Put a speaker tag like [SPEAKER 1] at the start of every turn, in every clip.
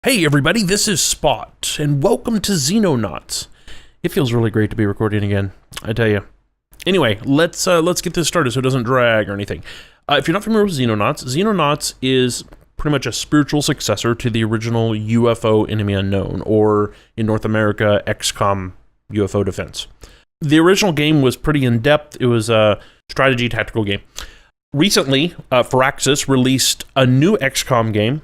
[SPEAKER 1] Hey everybody, this is Spot, and welcome to Xenonauts. It feels really great to be recording again, I tell you. Anyway, let's get this started so it doesn't drag or anything. If you're not familiar with Xenonauts, Xenonauts is pretty much a spiritual successor to the original UFO Enemy Unknown, or in North America, XCOM UFO Defense. The original game was pretty in-depth. It was a strategy tactical game. Recently, Firaxis released a new XCOM game,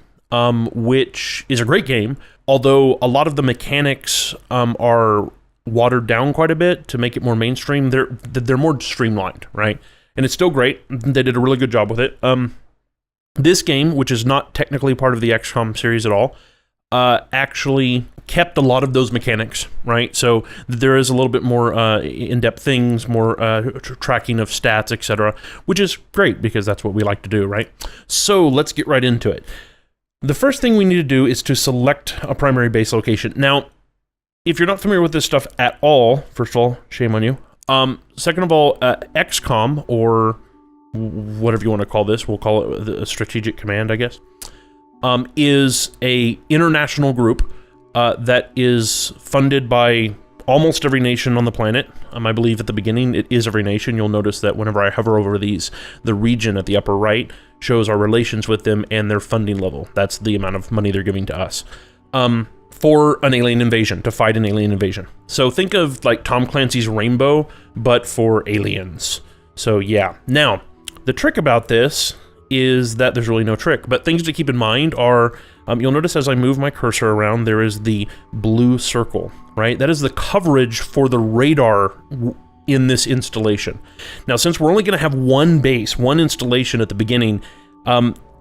[SPEAKER 1] which is a great game, although a lot of the mechanics are watered down quite a bit to make it more mainstream. They're more streamlined, right? And it's still great. They did a really good job with it. This game, which is not technically part of the XCOM series at all, actually kept a lot of those mechanics, right? So there is a little bit more in-depth things, more tracking of stats, etc., which is great because that's what we like to do, right? So let's get right into it. The first thing we need to do is to select a primary base location. Now, if you're not familiar with this stuff at all, first of all, shame on you. Second of all, XCOM, or whatever you want to call this, we'll call it a strategic command, I guess, is a international group that is funded by almost every nation on the planet. I believe at the beginning it is every nation. You'll notice that whenever I hover over these, the region at the upper right shows our relations with them and their funding level. That's the amount of money they're giving to us for an alien invasion, to fight an alien invasion. So think of like Tom Clancy's Rainbow, but for aliens. So yeah. Now, the trick about this is that there's really no trick, but things to keep in mind are, you'll notice as I move my cursor around, there is the blue circle, right? That is the coverage for the radar in this installation. Now, since we're only going to have one base, one installation at the beginning,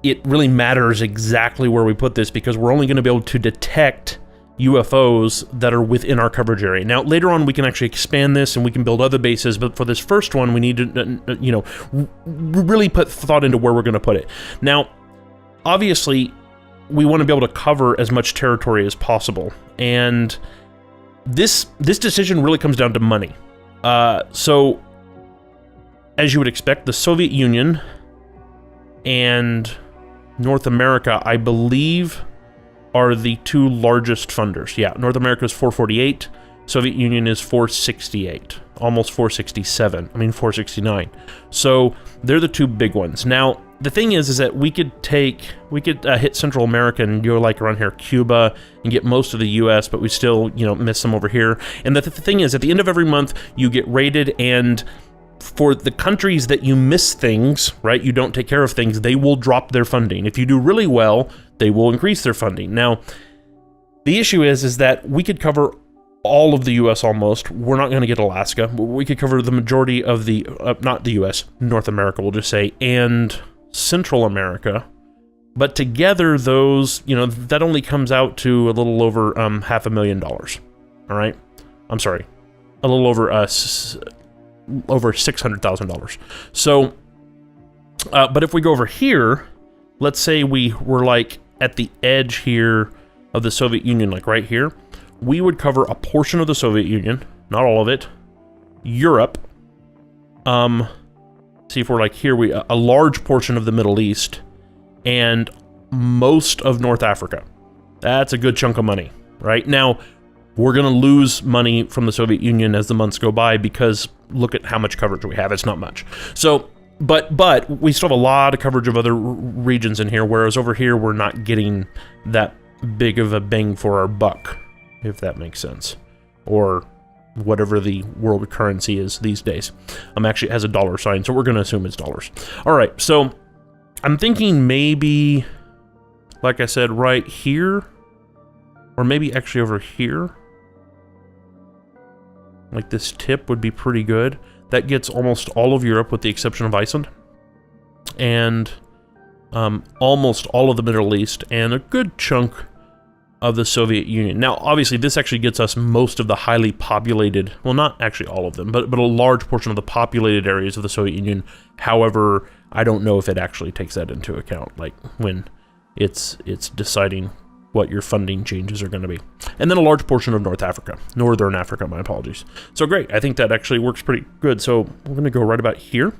[SPEAKER 1] it really matters exactly where we put this because we're only going to be able to detect UFOs that are within our coverage area. Now, later on, we can actually expand this and we can build other bases, but for this first one, we need to, really put thought into where we're going to put it. Now, obviously, we want to be able to cover as much territory as possible, and this decision really comes down to money. So, as you would expect, the Soviet Union and North America, I believe, are the two largest funders. Yeah, North America is 448, Soviet Union is 468, almost 467, 469. So they're the two big ones. Now, the thing is that we could hit Central America and go like around here, Cuba, and get most of the US, but we still, miss some over here. And the thing is, at the end of every month, you get rated, and for the countries that you miss things, right, you don't take care of things, they will drop their funding. If you do really well, they will increase their funding. Now, the issue is that we could cover all of the US almost. We're not going to get Alaska. We could cover the majority of the, not the US, North America, we'll just say, and Central America. But together, those, that only comes out to a little over $500,000. All right? I'm sorry. A little over $600,000. So, but if we go over here, let's say we were like at the edge here of the Soviet Union, like right here, we would cover a portion of the Soviet Union, not all of it, Europe, see if we're like here, a large portion of the Middle East, and most of North Africa. That's a good chunk of money, right? Now, we're going to lose money from the Soviet Union as the months go by because look at how much coverage we have. It's not much. So, but we still have a lot of coverage of other regions in here, whereas over here, we're not getting that big of a bang for our buck, if that makes sense. Or whatever the world currency is these days. Actually, it has a dollar sign, so we're going to assume it's dollars. All right, so I'm thinking maybe, like I said, right here, or maybe actually over here. Like this tip would be pretty good. That gets almost all of Europe with the exception of Iceland. And almost all of the Middle East and a good chunk of the Soviet Union. Now, obviously, this actually gets us most of the highly populated, well, not actually all of them, but a large portion of the populated areas of the Soviet Union. However, I don't know if it actually takes that into account, like when it's deciding what your funding changes are going to be. And then a large portion of Northern Africa, my apologies. So great, I think that actually works pretty good. So we're going to go right about here.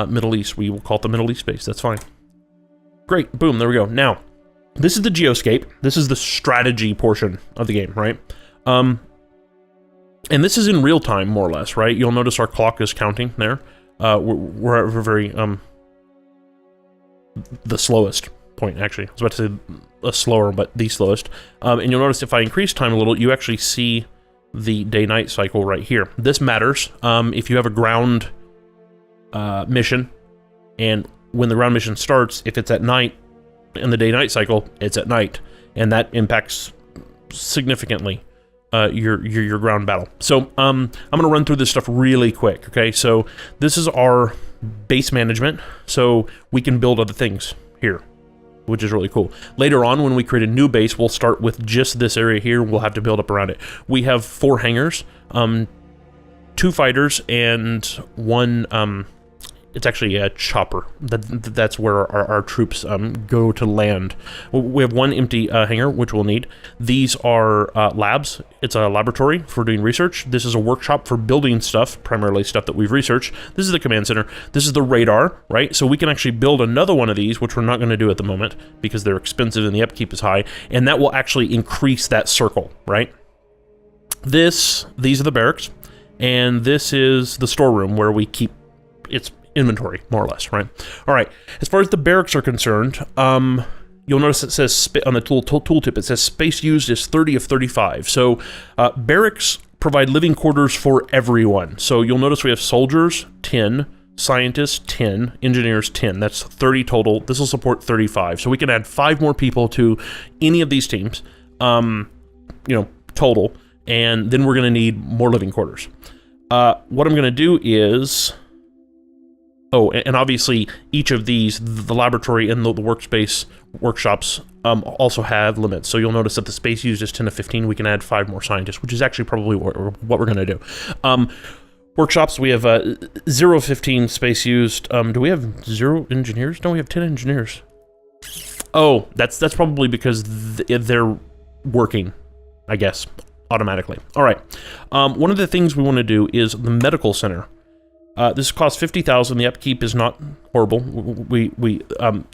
[SPEAKER 1] Middle East. We will call it the Middle East base. That's fine. Great. Boom. There we go. Now, this is the geoscape. This is the strategy portion of the game, right? And this is in real time, more or less, right? You'll notice our clock is counting there. We're very, the slowest point, actually. I was about to say a slower, but the slowest. And you'll notice if I increase time a little, you actually see the day-night cycle right here. This matters if you have a ground mission, and when the ground mission starts, if it's at night in the day-night cycle, it's at night, and that impacts significantly your ground battle. So I'm gonna run through this stuff really quick. Okay, so this is our base management, so we can build other things here, which is really cool. Later on, when we create a new base, we'll start with just this area here. We'll have to build up around it. We have 4 hangars, 2 fighters, and 1, it's actually a chopper. That's where our troops go to land. We have 1 empty hangar, which we'll need. These are labs. It's a laboratory for doing research. This is a workshop for building stuff, primarily stuff that we've researched. This is the command center. This is the radar, right? So we can actually build another one of these, which we're not going to do at the moment because they're expensive and the upkeep is high, and that will actually increase that circle, right? These are the barracks, and this is the storeroom where we keep its inventory, more or less, right? All right, as far as the barracks are concerned, you'll notice it says, on the tooltip, it says space used is 30 of 35. So barracks provide living quarters for everyone. So you'll notice we have soldiers, 10, scientists, 10, engineers, 10. That's 30 total. This will support 35. So we can add 5 more people to any of these teams, total, and then we're going to need more living quarters. What I'm going to do is... Oh, and obviously, each of these, the laboratory and the workspace workshops, also have limits. So you'll notice that the space used is 10 to 15. We can add 5 more scientists, which is actually probably what we're going to do. Workshops, we have 0 of 15 space used. Do we have 0 engineers? No, we have 10 engineers. Oh, that's probably because they're working, I guess, automatically. All right. One of the things we want to do is the medical center. This costs 50,000. The upkeep is not horrible. We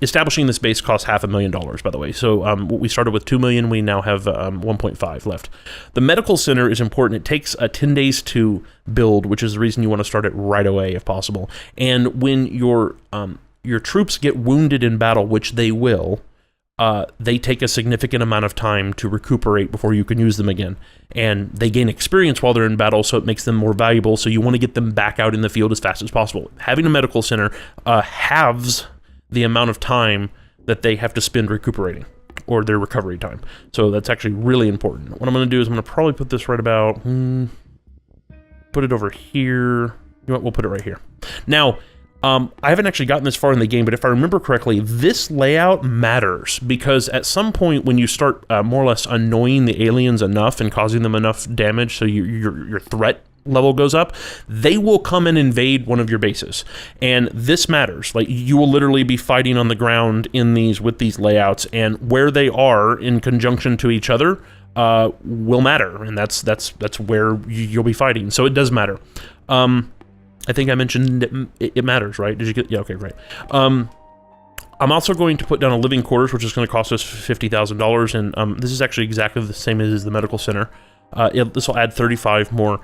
[SPEAKER 1] establishing this base costs $500,000, by the way. So we started with 2 million. We now have 1.5 left. The medical center is important. It takes 10 days to build, which is the reason you want to start it right away if possible. And when your troops get wounded in battle, which they will, they take a significant amount of time to recuperate before you can use them again. And they gain experience while they're in battle, so it makes them more valuable, so you want to get them back out in the field as fast as possible. Having a medical center halves the amount of time that they have to spend recuperating, or their recovery time. So that's actually really important. What I'm going to do is I'm going to probably put this right about... put it over here. You know what? We'll put it right here. Now... I haven't actually gotten this far in the game, but if I remember correctly, this layout matters because at some point when you start more or less annoying the aliens enough and causing them enough damage so your threat level goes up, they will come and invade one of your bases. And this matters. Like, you will literally be fighting on the ground with these layouts, and where they are in conjunction to each other will matter, and that's where you'll be fighting. So it does matter. I think I mentioned it matters, right? Did you get... Yeah, okay, right. I'm also going to put down a living quarters, which is going to cost us $50,000, and this is actually exactly the same as the medical center. This will add 35 more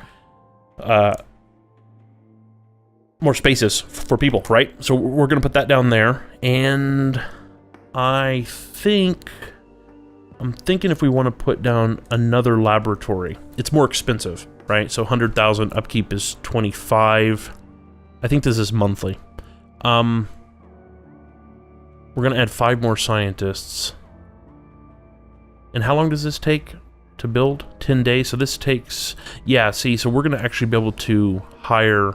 [SPEAKER 1] spaces for people, right? So we're going to put that down there, and I'm thinking if we want to put down another laboratory, it's more expensive, right? So 100,000 upkeep is 25. I think this is monthly. We're going to add 5 more scientists. And how long does this take to build? 10 days. So this takes... Yeah, see, so we're going to actually be able to hire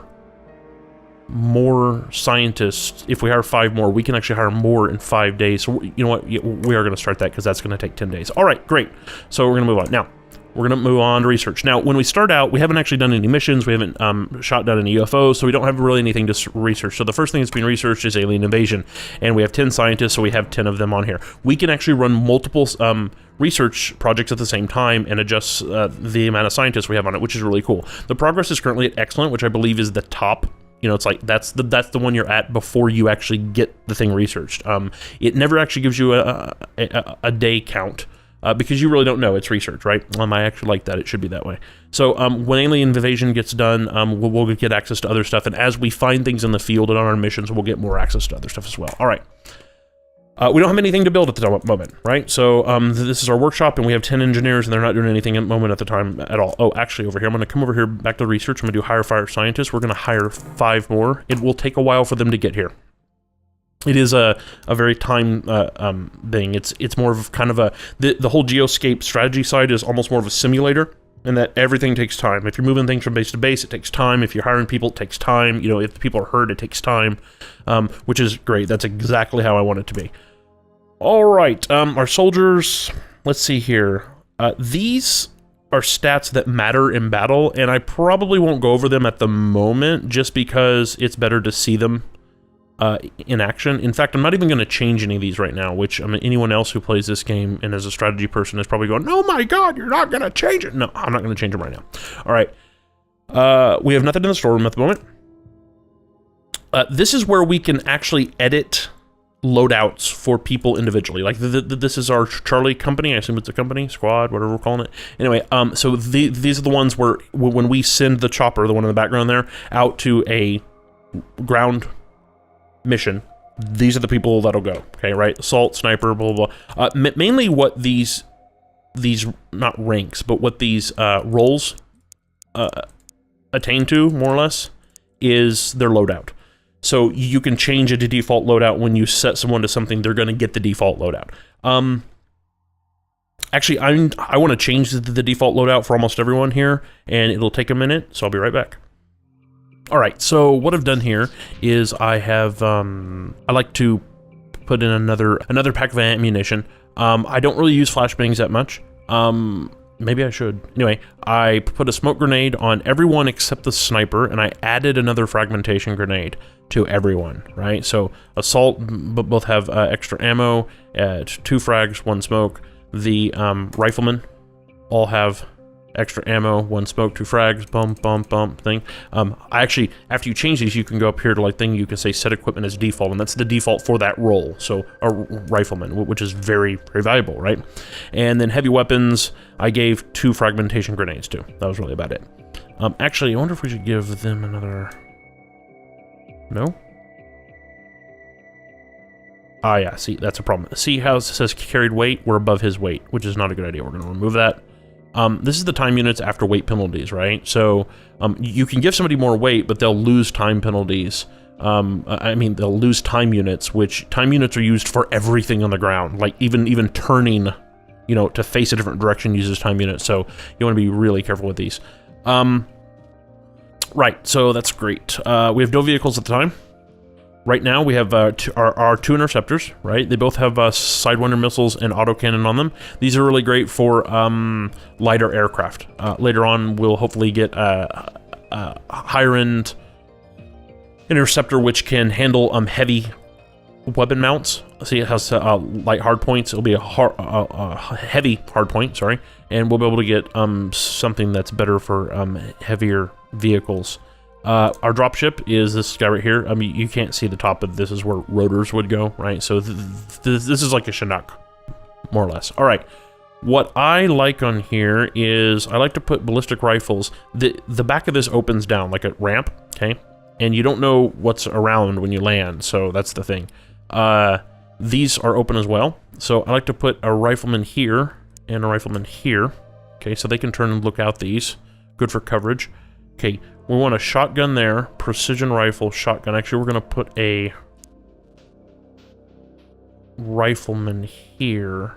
[SPEAKER 1] more scientists. If we hire 5 more, we can actually hire more in 5 days. So you know what? We are going to start that because that's going to take 10 days. All right, great. So we're going to move on. Now, we're going to move on to research. Now, when we start out, we haven't actually done any missions. We haven't shot down any UFOs, so we don't have really anything to research. So the first thing that's being researched is alien invasion, and we have 10 scientists, so we have 10 of them on here. We can actually run multiple research projects at the same time and adjust the amount of scientists we have on it, which is really cool. The progress is currently at excellent, which I believe is the top You know, it's like that's the one you're at before you actually get the thing researched. It never actually gives you a day count because you really don't know. It's research, right? I actually like that. It should be that way. So when alien invasion gets done, we'll get access to other stuff, and as we find things in the field and on our missions, we'll get more access to other stuff as well. All right. We don't have anything to build at the moment, right? So this is our workshop, and we have 10 engineers, and they're not doing anything at the moment at the time at all. Oh, actually, over here, I'm going to come over here back to research. I'm going to do hire fire scientists. We're going to hire 5 more. It will take a while for them to get here. It is a very time thing. It's more of kind of the whole geoscape strategy side is almost more of a simulator, and that everything takes time. If you're moving things from base to base, it takes time. If you're hiring people, it takes time. You know, if the people are hurt, it takes time, which is great. That's exactly how I want it to be. All right, our soldiers, let's see here. These are stats that matter in battle, and I probably won't go over them at the moment just because it's better to see them in action. In fact, I'm not even going to change any of these right now, which anyone else who plays this game and is a strategy person is probably going, oh my god, you're not going to change it. No, I'm not going to change them right now. All right. We have nothing in the storeroom at the moment. This is where we can actually edit loadouts for people individually. Like this is our Charlie company. I assume it's a company, squad, whatever we're calling it. Anyway, so these are the ones where when we send the chopper, the one in the background there, out to a ground mission, these are the people that'll go. Okay, right? Assault, sniper, blah blah blah. Mainly what these not ranks, but what these roles attain to, more or less, is their loadout. So you can change it to default loadout. When you set someone to something, they're going to get the default loadout. Actually, I want to change the default loadout for almost everyone here, and it'll take a minute, so I'll be right back. All right, so what I've done here is I have, I like to put in another pack of ammunition. I don't really use flashbangs that much. Maybe I should. Anyway, I put a smoke grenade on everyone except the sniper, and I added another fragmentation grenade to everyone, right? So assault both have extra ammo, 2 frags, 1 smoke. The riflemen all have extra ammo, 1 smoke, 2 frags, bump thing. I actually, after you change these, you can go up here to like thing, you can say set equipment as default, and that's the default for that role. So a rifleman, which is very, very valuable, right? And then heavy weapons, I gave 2 fragmentation grenades to. That was really about it. Actually, I wonder if we should give them another... No? Ah, yeah, see, that's a problem. See how it says carried weight? We're above his weight, which is not a good idea. We're going to remove that. This is the time units after weight penalties, right? So you can give somebody more weight, but they'll lose time penalties. I mean, they'll lose time units, which time units are used for everything on the ground. Like even turning, you know, to face a different direction uses time units. So you want to be really careful with these. Right, so that's great. We have no vehicles at the time. Right now, we have our 2 interceptors, right? They both have Sidewinder missiles and autocannon on them. These are really great for lighter aircraft. Later on, we'll hopefully get a higher-end interceptor which can handle heavy weapon mounts. See, it has light hardpoints. It'll be a heavy hardpoint, sorry. And we'll be able to get something that's better for heavier vehicles. Our dropship is this guy right here. I mean, you can't see the top, but this is where rotors would go, right? So this is like a Chinook, more or less. All right. What I like on here is I like to put ballistic rifles. The back of this opens down like a ramp, okay? And you don't know what's around when you land, so that's the thing. These are open as well. So I like to put a rifleman here and a rifleman here. Okay, so they can turn and look out these. Good for coverage. Okay, we want a shotgun there, precision rifle, shotgun. Actually, we're going to put a rifleman here,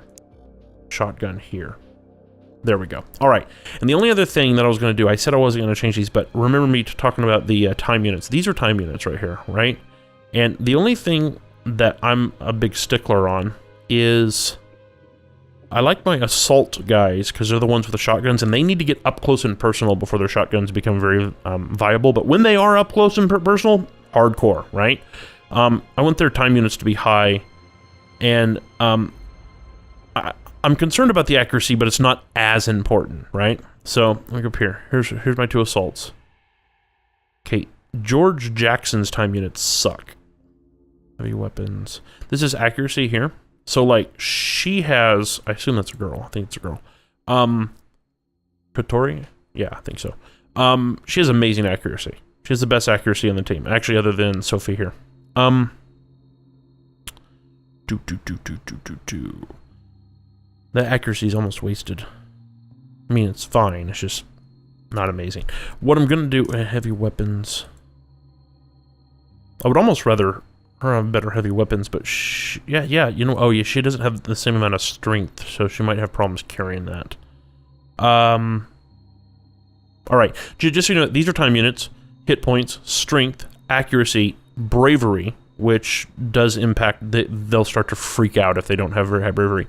[SPEAKER 1] shotgun here. There we go. All right, and the only other thing that I was going to do, I said I wasn't going to change these, but remember me talking about the time units. These are time units right here, right? And the only thing that I'm a big stickler on is I like my assault guys because they're the ones with the shotguns, and they need to get up close and personal before their shotguns become very viable. But when they are up close and personal, hardcore, right? I want their time units to be high, and I'm concerned about the accuracy, but it's not as important, right? So look up here. Here's my 2 assaults. Okay, George Jackson's time units suck. Heavy weapons. This is accuracy here. So, like, she has... I assume that's a girl. I think it's a girl. Katori? Yeah, I think so. She has amazing accuracy. She has the best accuracy on the team. Actually, other than Sophie here. The accuracy is almost wasted. I mean, it's fine. It's just not amazing. What I'm going to do... heavy weapons... I would almost rather her have better heavy weapons, but yeah, you know, oh yeah, she doesn't have the same amount of strength, so she might have problems carrying that. Alright, just so you know, these are time units, hit points, strength, accuracy, bravery, which does impact, they'll start to freak out if they don't have very high bravery.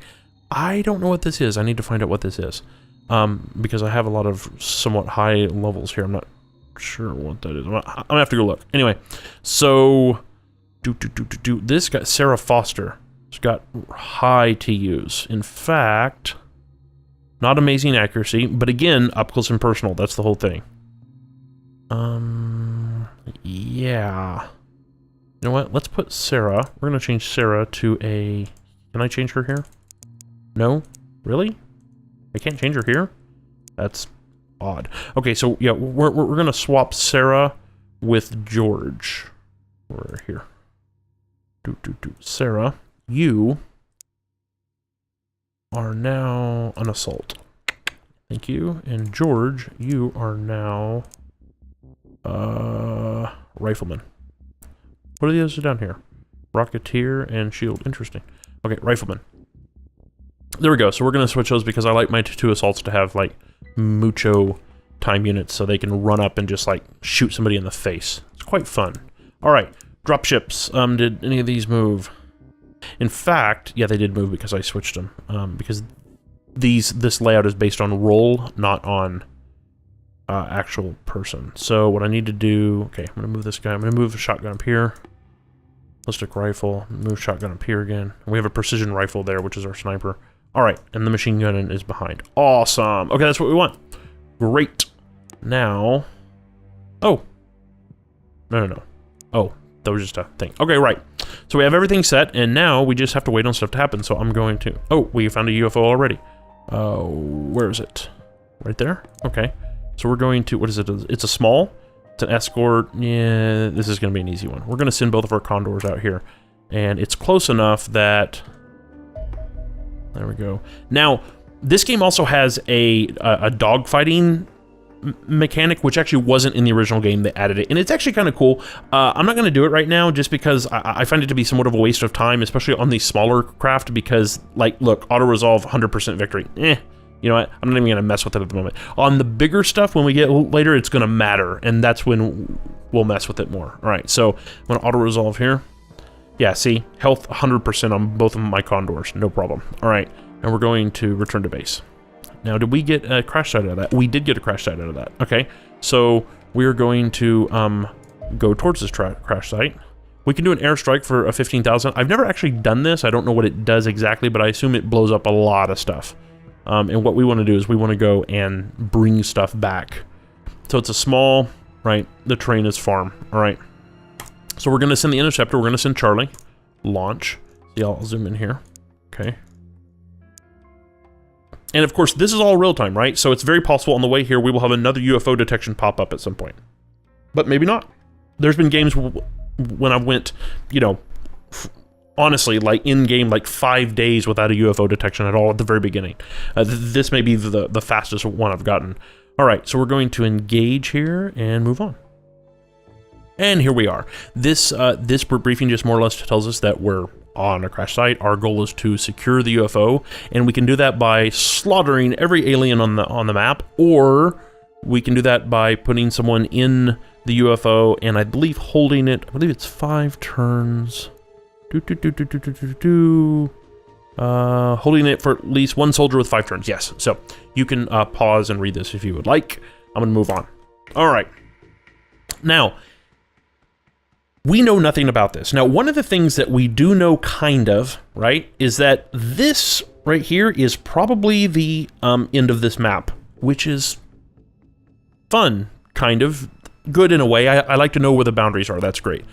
[SPEAKER 1] I don't know what this is. I need to find out what this is. Because I have a lot of somewhat high levels here. I'm not sure what that is. I'm gonna have to go look. Anyway, so this got Sarah Foster. It's got high TUs. In fact, not amazing accuracy, but again, up close and personal. That's the whole thing. Yeah. You know what? Let's put Sarah. We're gonna change Sarah to a. Can I change her here? No? Really? I can't change her here? That's odd. Okay, so yeah, we're gonna swap Sarah with George. We're here. Sarah, you are now an assault. Thank you. And George, you are now rifleman. What are the others down here? Rocketeer and shield. Interesting. Okay, rifleman. There we go. So we're going to switch those because I like my two assaults to have, like, mucho time units so they can run up and just, like, shoot somebody in the face. It's quite fun. All right. Dropships. Did any of these move? In fact, yeah, they did move because I switched them. Because this layout is based on roll, not on actual person. So what I need to do... Okay, I'm going to move this guy. I'm going to move the shotgun up here. Ballistic rifle. Move shotgun up here again. And we have a precision rifle there, which is our sniper. Alright, and the machine gun is behind. Awesome! Okay, that's what we want. Great. Now... Oh. No. Oh, that was just a thing. Okay, right. So we have everything set, and now we just have to wait on stuff to happen, so I'm going to... Oh, we found a UFO already. Where is it? Right there? Okay. So we're going to... What is it? It's a small. It's an escort. Yeah, this is going to be an easy one. We're going to send both of our condors out here. And it's close enough that... There we go. Now, this game also has a dogfighting mechanic, which actually wasn't in the original game. They added it, and it's actually kind of cool. I'm not going to do it right now, just because I find it to be somewhat of a waste of time, especially on these smaller craft, because, like, look, auto-resolve, 100% victory. You know what? I'm not even going to mess with it at the moment. On the bigger stuff, when we get later, it's going to matter, and that's when we'll mess with it more. All right, so I'm going to auto-resolve here. Yeah, see? Health 100% on both of my condors. No problem. All right, and we're going to return to base. Now, did we get a crash site out of that? We did get a crash site out of that. Okay, so we're going to go towards this crash site. We can do an airstrike for a 15,000. I've never actually done this. I don't know what it does exactly, but I assume it blows up a lot of stuff. And what we want to do is we want to go and bring stuff back. So it's a small, right? The terrain is farm. All right. So we're going to send the interceptor. We're going to send Charlie. Launch. See, I'll zoom in here. Okay. And of course, this is all real time, right? So it's very possible on the way here we will have another UFO detection pop up at some point. But maybe not. There's been games when I went, you know, honestly, like in-game, like 5 days without a UFO detection at all at the very beginning. This may be the fastest one I've gotten. All right, so we're going to engage here and move on. And here we are. This briefing just more or less tells us that we're on a crash site. Our goal is to secure the UFO, and we can do that by slaughtering every alien on the map, or we can do that by putting someone in the UFO, and I believe holding it. I believe it's 5 turns. Holding it for at least 1 soldier with 5 turns. Yes. So you can pause and read this if you would like. I'm gonna move on. All right. Now, we know nothing about this. Now, one of the things that we do know kind of, right, is that this right here is probably the end of this map, which is fun, kind of. good in a way. I like to know where the boundaries are. That's great.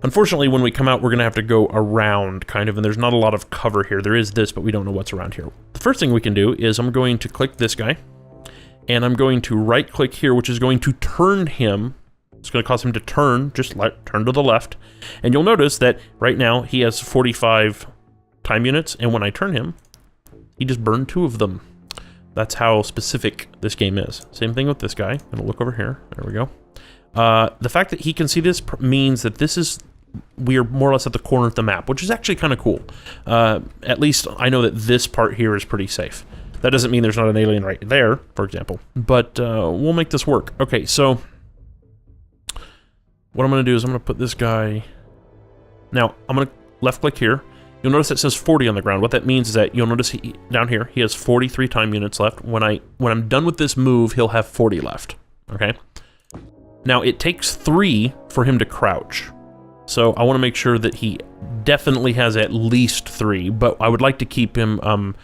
[SPEAKER 1] Unfortunately, when we come out, we're going to have to go around, kind of, and there's not a lot of cover here. There is this, but we don't know what's around here. The first thing we can do is I'm going to click this guy, and I'm going to right-click here, which is going to turn him. It's going to cause him to turn, just turn to the left. And you'll notice that right now he has 45 time units, and when I turn him, he just burned 2 of them. That's how specific this game is. Same thing with this guy. I'm going to look over here. There we go. The fact that he can see this means that we are more or less at the corner of the map, which is actually kind of cool. At least I know that this part here is pretty safe. That doesn't mean there's not an alien right there, for example, but we'll make this work. Okay, so what I'm going to do is I'm going to put this guy... Now, I'm going to left-click here. You'll notice it says 40 on the ground. What that means is that you'll notice down here, he has 43 time units left. When I'm done with this move, he'll have 40 left, okay? Now, it takes 3 for him to crouch. So I want to make sure that he definitely has at least 3, but I would like to keep him,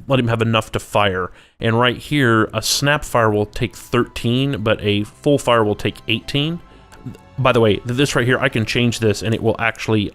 [SPEAKER 1] let him have enough to fire. And right here, a snap fire will take 13, but a full fire will take 18. By the way, this right here, I can change this and it will actually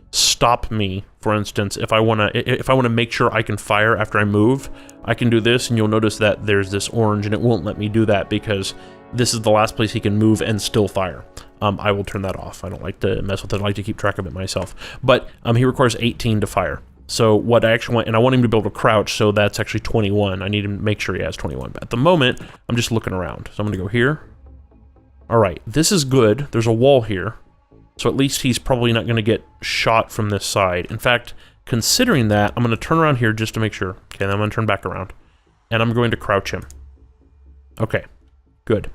[SPEAKER 1] stop me. For instance, if I want to make sure I can fire after I move, I can do this, and you'll notice that there's this orange, and it won't let me do that because this is the last place he can move and still fire. I will turn that off. I don't like to mess with it. I like to keep track of it myself. But he requires 18 to fire. So what I actually want, and I want him to be able to crouch, so that's actually 21. I need to make sure he has 21. But at the moment, I'm just looking around. So I'm going to go here. All right, this is good. There's a wall here. So at least he's probably not going to get shot from this side. In fact, considering that, I'm going to turn around here just to make sure. Okay, then I'm going to turn back around. And I'm going to crouch him. Okay, good.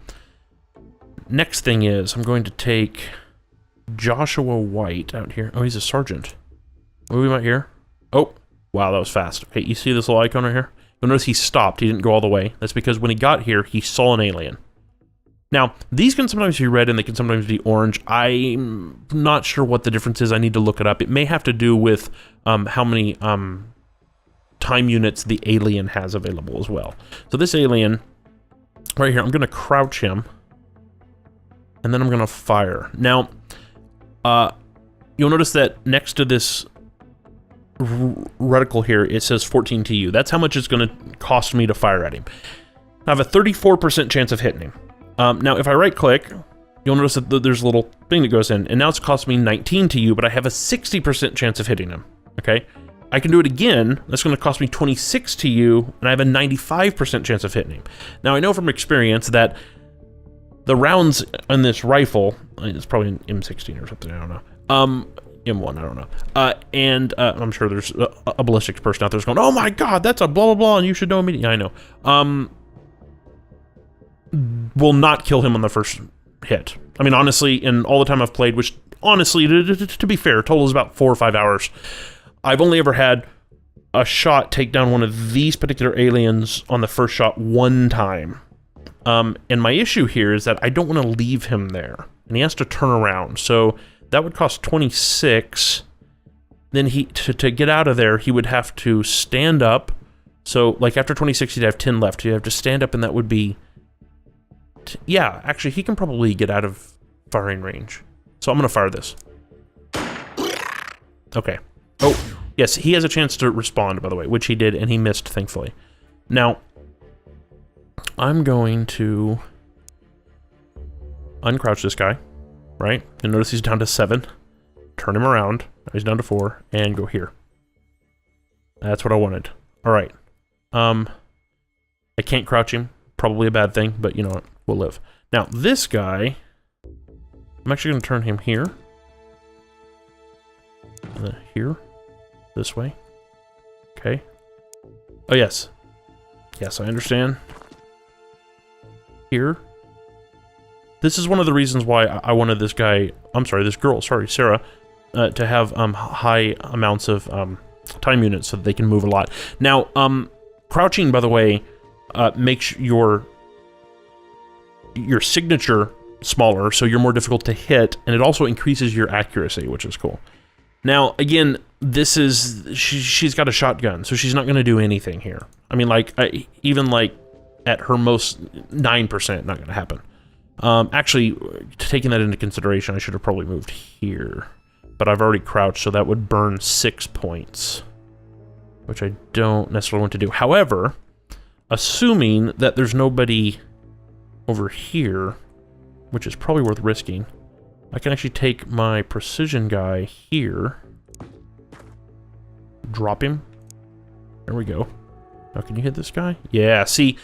[SPEAKER 1] Next thing is, I'm going to take Joshua White out here. Oh, he's a sergeant. Move him out here. Oh, wow, that was fast. Okay, you see this little icon right here? You'll notice he stopped. He didn't go all the way. That's because when he got here, he saw an alien. Now, these can sometimes be red and they can sometimes be orange. I'm not sure what the difference is. I need to look it up. It may have to do with how many time units the alien has available as well. So this alien, right here, I'm going to crouch him, and then I'm going to fire. Now, you'll notice that next to this reticle here, it says 14 TU. That's how much it's going to cost me to fire at him. I have a 34% chance of hitting him. Now, if I right-click, you'll notice that there's a little thing that goes in, and now it's cost me 19 TU, but I have a 60% chance of hitting him, okay? I can do it again. That's going to cost me 26 TU, and I have a 95% chance of hitting him. Now, I know from experience that the rounds on this rifle, it's probably an M16 or something, I don't know. M1, I don't know. And I'm sure there's a ballistics person out there that's going, oh my god, that's a blah, blah, blah, and you should know immediately. Yeah, I know. Will not kill him on the first hit. I mean, honestly, in all the time I've played, which, honestly, to be fair, total is about 4 or 5 hours, I've only ever had a shot take down one of these particular aliens on the first shot one time. And my issue here is that I don't want to leave him there, and he has to turn around, so that would cost 26. Then to get out of there, he would have to stand up. So, like, after 26, he'd have 10 left. He'd have to stand up, and that would be... Yeah, actually, he can probably get out of firing range. So I'm going to fire this. Okay. Oh, yes, he has a chance to respond, by the way, which he did, and he missed, thankfully. Now, I'm going to uncrouch this guy, right? And notice he's down to 7. Turn him around. Now he's down to 4, and go here. That's what I wanted. All right. I can't crouch him. Probably a bad thing, but you know what? We'll live. Now, this guy, I'm actually going to turn him here. And then here. This way. Okay. Oh, yes. Yes, I understand. Here. This is one of the reasons why I wanted this guy, I'm sorry, this girl, sorry, Sarah, to have high amounts of time units so that they can move a lot. Now, crouching, by the way, makes your signature smaller, so you're more difficult to hit, and it also increases your accuracy, which is cool. Now, again, this is... She's got a shotgun, so she's not going to do anything here. I mean, like, even, like, at her most 9%, not going to happen. Actually, taking that into consideration, I should have probably moved here. But I've already crouched, so that would burn 6 points. Which I don't necessarily want to do. However, assuming that there's nobody over here, which is probably worth risking, I can actually take my precision guy here. Drop him. There we go. Now, can you hit this guy? Yeah, see,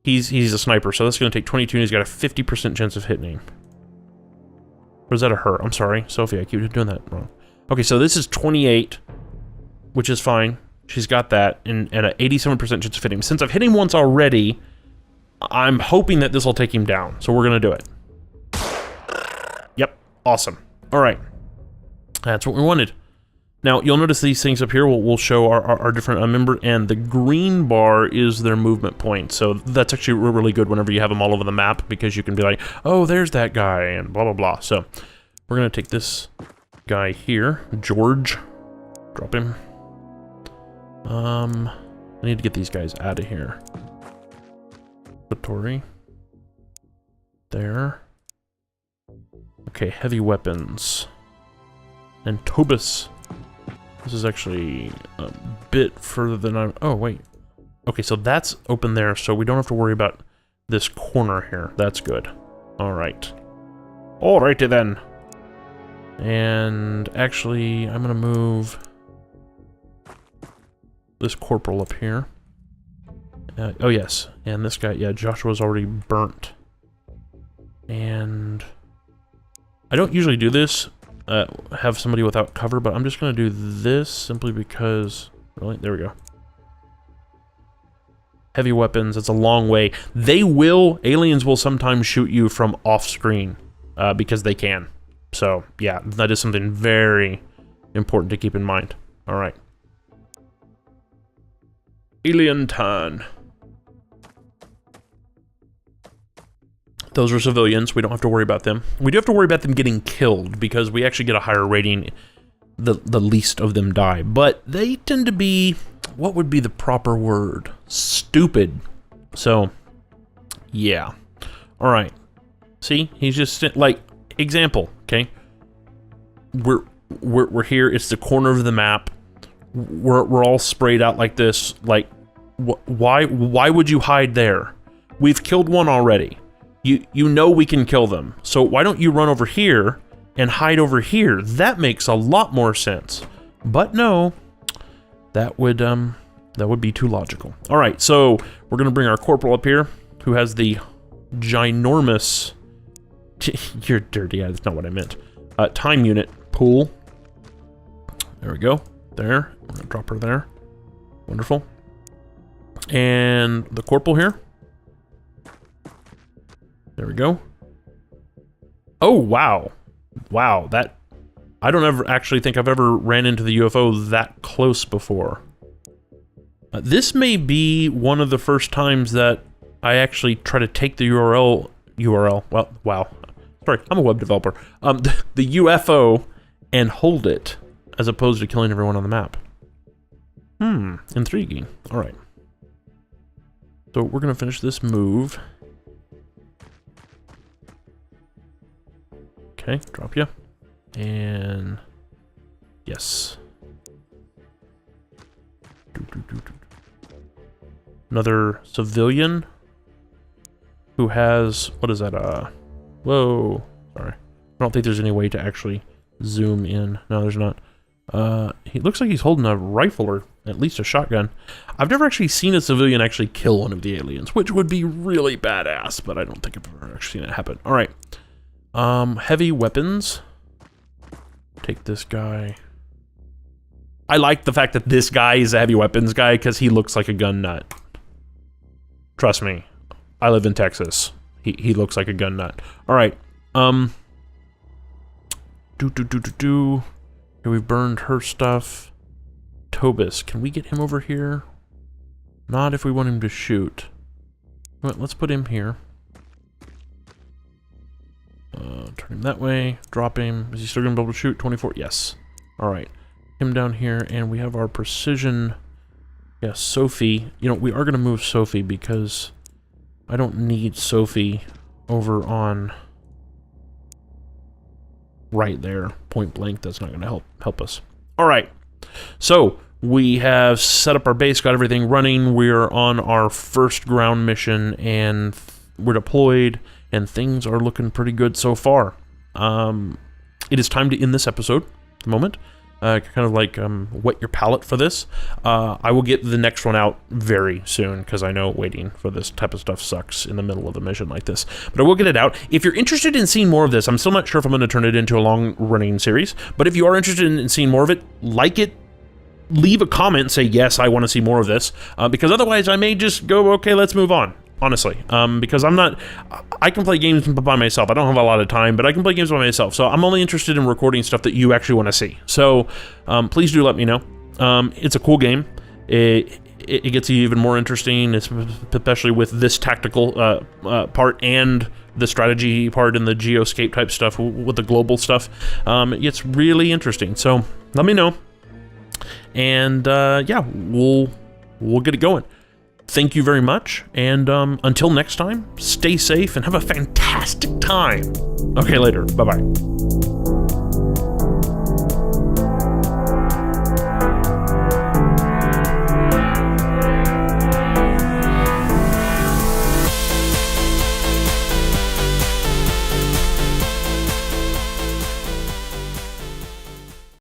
[SPEAKER 1] he's a sniper, so that's going to take 22, and he's got a 50% chance of hitting him. Or is that a her? I'm sorry, Sophie, I keep doing that wrong. Okay, so this is 28, which is fine. She's got that, and an 87% chance of hitting him. Since I've hit him once already, I'm hoping that this will take him down, so we're going to do it. Yep, awesome. All right, that's what we wanted. Now, you'll notice these things up here will show our different member, and the green bar is their movement point. So that's actually really good whenever you have them all over the map, because you can be like, oh, there's that guy, and blah, blah, blah. So we're going to take this guy here, George, drop him. I need to get these guys out of here. Vittori. There. Okay, heavy weapons. And Tobus. This is actually a bit further than I'm... Oh, wait. Okay, so that's open there, so we don't have to worry about this corner here. That's good. All right. Alrighty then. And actually, I'm going to move this corporal up here. Oh, yes. And this guy, yeah, Joshua's already burnt. And I don't usually do this. Have somebody without cover, but I'm just going to do this simply because... Really? There we go. Heavy weapons, it's a long way. Aliens will sometimes shoot you from off-screen, because they can. So, yeah, that is something very important to keep in mind. Alright. Alien turn. Those are civilians. We don't have to worry about them. We do have to worry about them getting killed, because we actually get a higher rating the least of them die. But they tend to be, what would be the proper word? Stupid. So, yeah. Alright. See? He's just, like, example, okay? We're here. It's the corner of the map. We're all sprayed out like this. Like, why would you hide there? We've killed one already. You know we can kill them, so why don't you run over here and hide over here? That makes a lot more sense. But no, that would be too logical. All right, so we're gonna bring our corporal up here, who has the ginormous... You're dirty, yeah, that's not what I meant. Time unit pool. There we go. There, we're gonna drop her there. Wonderful. And the corporal here. There we go. Oh, wow. Wow, that... I don't ever actually think I've ever ran into the UFO that close before. This may be one of the first times that I actually try to take the URL, well, wow. Sorry, I'm a web developer. The UFO and hold it, as opposed to killing everyone on the map. Intriguing. All right. So we're gonna finish this move. Okay, drop you. And... Yes. Another civilian who has... What is that? Whoa. Sorry. I don't think there's any way to actually zoom in. No, there's not. He looks like he's holding a rifle or at least a shotgun. I've never actually seen a civilian actually kill one of the aliens, which would be really badass, but I don't think I've ever actually seen it happen. All right. Heavy weapons. Take this guy. I like the fact that this guy is a heavy weapons guy because he looks like a gun nut. Trust me. I live in Texas. He looks like a gun nut. All right. Here we've burned her stuff. Tobus. Can we get him over here? Not if we want him to shoot. Well, let's put him here. Turn him that way, drop him. Is he still going to be able to shoot? 24? Yes. Alright. Him down here, and we have our precision. Yeah, Sophie. You know, we are going to move Sophie because I don't need Sophie over on right there, point blank. That's not going to help us. All right, so we have set up our base, got everything running. We're on our first ground mission, and we're deployed, and things are looking pretty good so far. It is time to end this episode at the moment. Kind of like wet your palate for this. I will get the next one out very soon, because I know waiting for this type of stuff sucks in the middle of a mission like this. But I will get it out. If you're interested in seeing more of this, I'm still not sure if I'm going to turn it into a long-running series, but if you are interested in seeing more of it, like it, leave a comment and say, yes, I want to see more of this, because otherwise I may just go, okay, let's move on. Honestly, because I can play games by myself. I don't have a lot of time, but I can play games by myself. So I'm only interested in recording stuff that you actually want to see. So please do let me know. It's a cool game. It gets even more interesting, especially with this tactical part and the strategy part and the geoscape type stuff with the global stuff. It gets really interesting. So let me know. And yeah, we'll get it going. Thank you very much, and until next time, stay safe and have a fantastic time. Okay, later. Bye-bye.